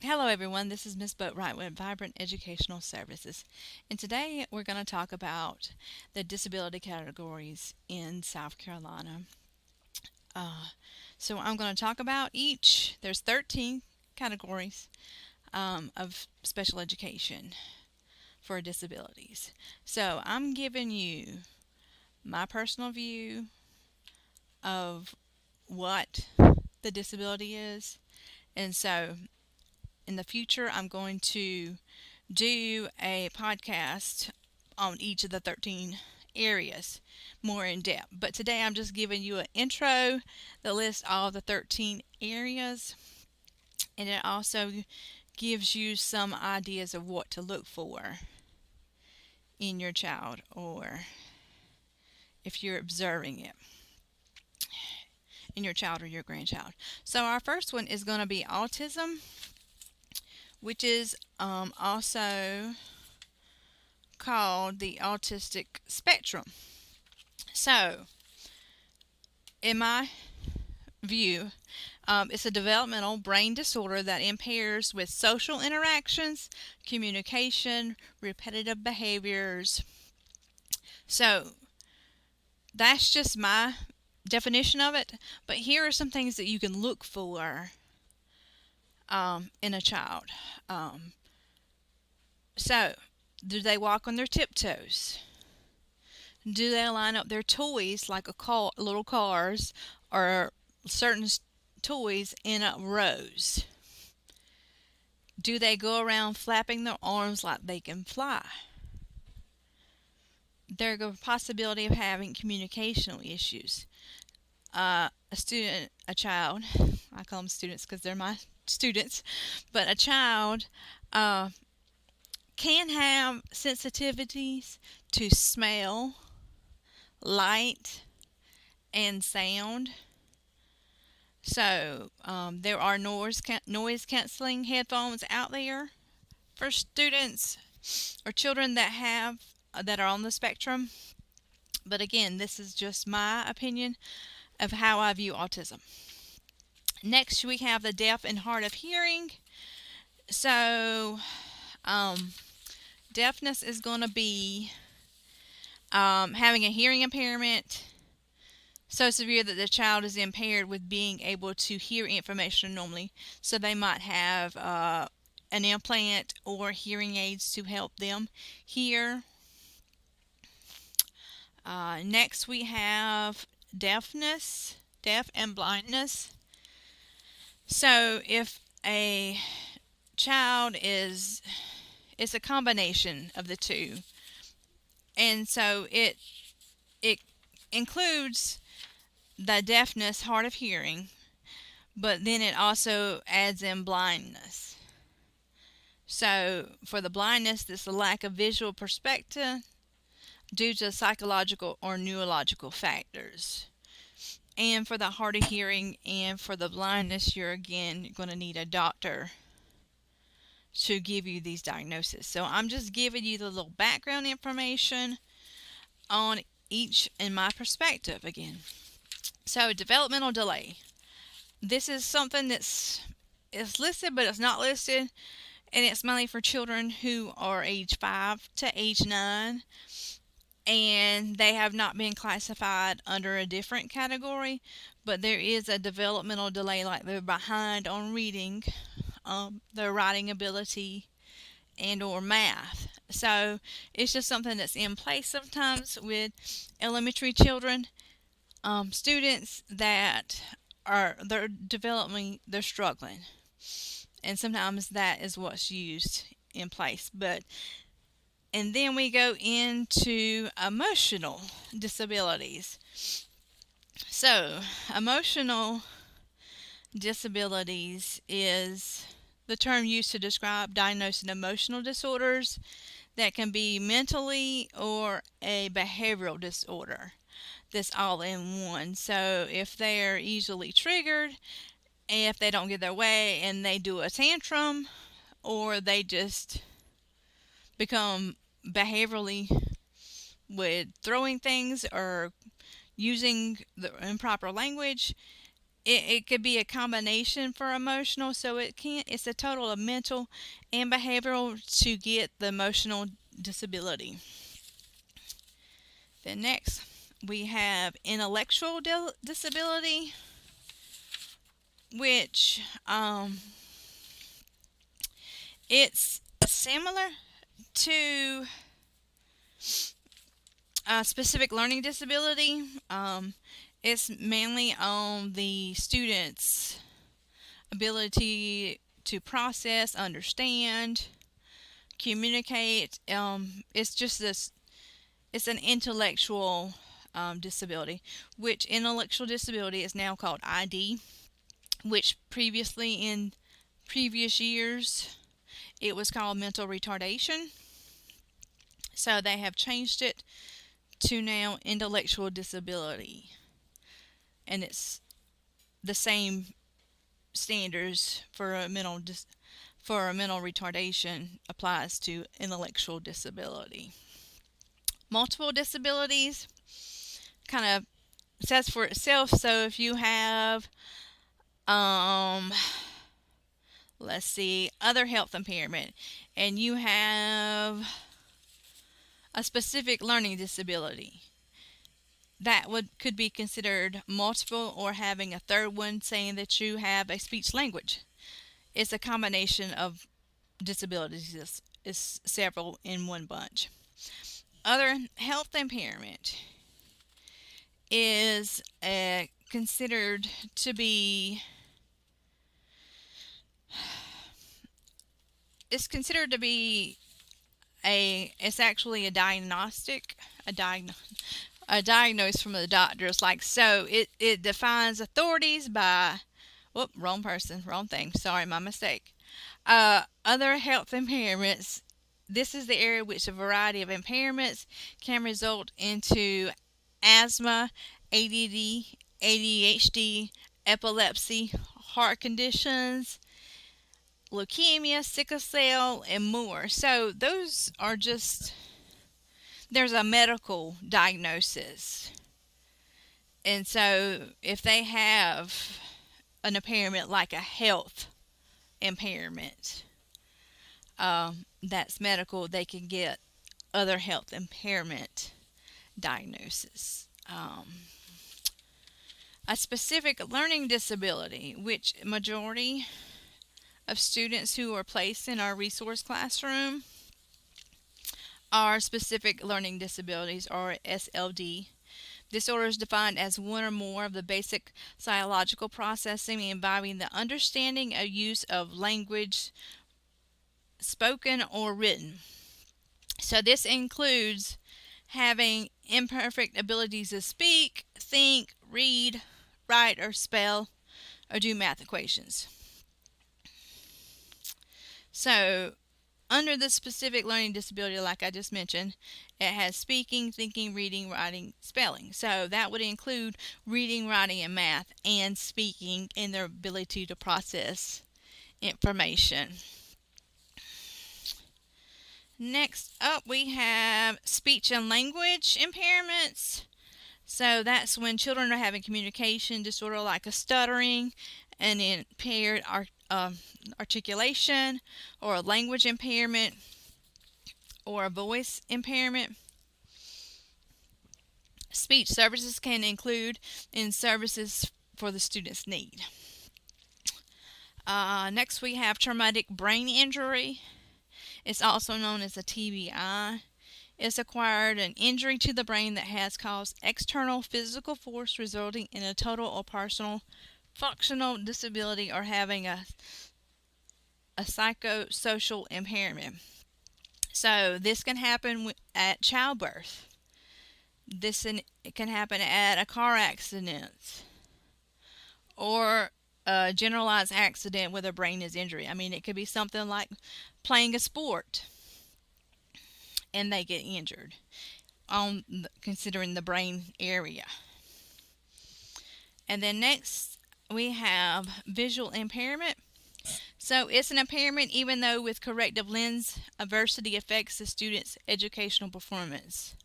Hello, everyone. This is Miss Boatwright with Vibrant Educational Services, and today we're going to talk about the disability categories in South Carolina. Uh, so I'm going to talk about each. There's 13 categories of special education for disabilities. So I'm giving you my personal view of what the disability is, and so in the future I'm going to do a podcast on each of the 13 areas more in depth. But today I'm just giving you an intro that lists all the 13 areas, and it also gives you some ideas of what to look for in your child or if you're observing it in your child or your grandchild. So our first one is going to be autism, which is also called the autistic spectrum. So, in my view, it's a developmental brain disorder that impairs with social interactions, communication, repetitive behaviors. So, that's just my definition of it. But here are some things that you can look for in a child. Um, so, do they walk on their tiptoes? Do they line up their toys like little cars or certain toys in rows? Do they go around flapping their arms like they can fly? There's a possibility of having communicational issues. A child, I call them students because they're my students, but a child uh, can have sensitivities to smell, light, and sound. So there are noise canceling headphones out there for students or children that are on the spectrum. But again, this is just my opinion of how I view autism. Next, we have the deaf and hard of hearing. So deafness is going to be having a hearing impairment so severe that the child is impaired with being able to hear information normally. So they might have an implant or hearing aids to help them hear. Next, we have deaf and blindness. So if a child it's a combination of the two, and so it includes the deafness, hard of hearing, but then it also adds in blindness. So for the blindness, it's the lack of visual perspective due to psychological or neurological factors. And for the hard of hearing and for the blindness, you're again going to need a doctor to give you these diagnoses. So I'm just giving you the little background information on each in my perspective again. So developmental delay. This is something it's listed, but it's not listed, and it's mainly for children who are age 5 to age 9, and they have not been classified under a different category, but there is a developmental delay, like they're behind on reading, their writing ability, and or math. So it's just something that's in place sometimes with elementary children, students that they're developing, they're struggling, and sometimes that is what's used in place. But and then we go into emotional disabilities. So emotional disabilities is the term used to describe diagnosing emotional disorders that can be mentally or a behavioral disorder that's all in one. So if they're easily triggered, if they don't get their way and they do a tantrum, or they just become behaviorally with throwing things or using the improper language, it could be a combination for emotional, so it's a total of mental and behavioral to get the emotional disability. Then next, we have intellectual disability, which it's similar to a specific learning disability. It's mainly on the student's ability to process, understand, communicate. It's just this. It's an intellectual disability, which intellectual disability is now called ID, which previously in previous years it was called mental retardation. So they have changed it to now intellectual disability, and it's the same standards for a mental retardation applies to intellectual disability. Multiple disabilities kind of says for itself. So if you have let's see, other health impairment, and you have a specific learning disability, that could be considered multiple, or having a third one saying that you have a speech language. It's a combination of disabilities. It's several in one bunch. Other health impairment is considered to be it's actually a diagnosis from the doctors. Like, so it defines authorities by, whoop, wrong person, wrong thing, sorry, my mistake. Other health impairments, this is the area which a variety of impairments can result into asthma, ADD, ADHD, epilepsy, heart conditions, leukemia, sickle cell, and more. So those are just, there's a medical diagnosis. And so if they have an impairment like a health impairment, that's medical, they can get other health impairment diagnosis. A specific learning disability, which majority of students who are placed in our resource classroom are specific learning disabilities, or SLD. Disorder is defined as one or more of the basic psychological processing involving the understanding or use of language, spoken or written. So this includes having imperfect abilities to speak, think, read, write, or spell, or do math equations. So under the specific learning disability, like I just mentioned, it has speaking, thinking, reading, writing, spelling. So that would include reading, writing, and math, and speaking, and their ability to process information. Next up, we have speech and language impairments. So that's when children are having communication disorder like a stuttering, an impaired articulation, or a language impairment, or a voice impairment. Speech services can include in services for the student's need. Next, we have traumatic brain injury. It's also known as a TBI. It's acquired an injury to the brain that has caused external physical force resulting in a total or partial functional disability, or having a psychosocial impairment. So this can happen at childbirth. It can happen at a car accident, or a generalized accident where the brain is injured. I mean, it could be something like playing a sport and they get injured considering the brain area. And then next, we have visual impairment. So it's an impairment even though with corrective lens adversity affects the student's educational performance.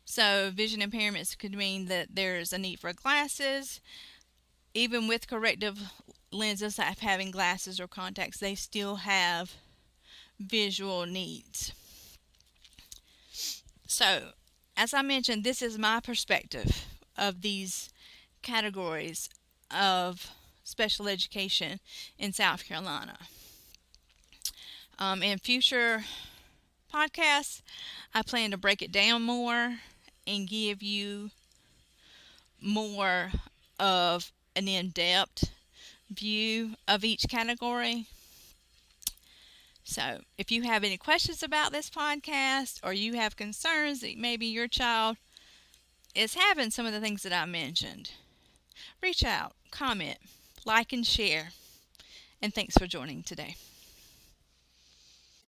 So vision impairments could mean that there's a need for glasses. even with corrective lenses, like having glasses or contacts, they still have visual needs. So, as I mentioned, this is my perspective of these categories of special education in South Carolina. In future podcasts, I plan to break it down more and give you more of an in-depth view of each category. So, if you have any questions about this podcast, or you have concerns that maybe your child is having some of the things that I mentioned, reach out, comment, like, and share. And thanks for joining today.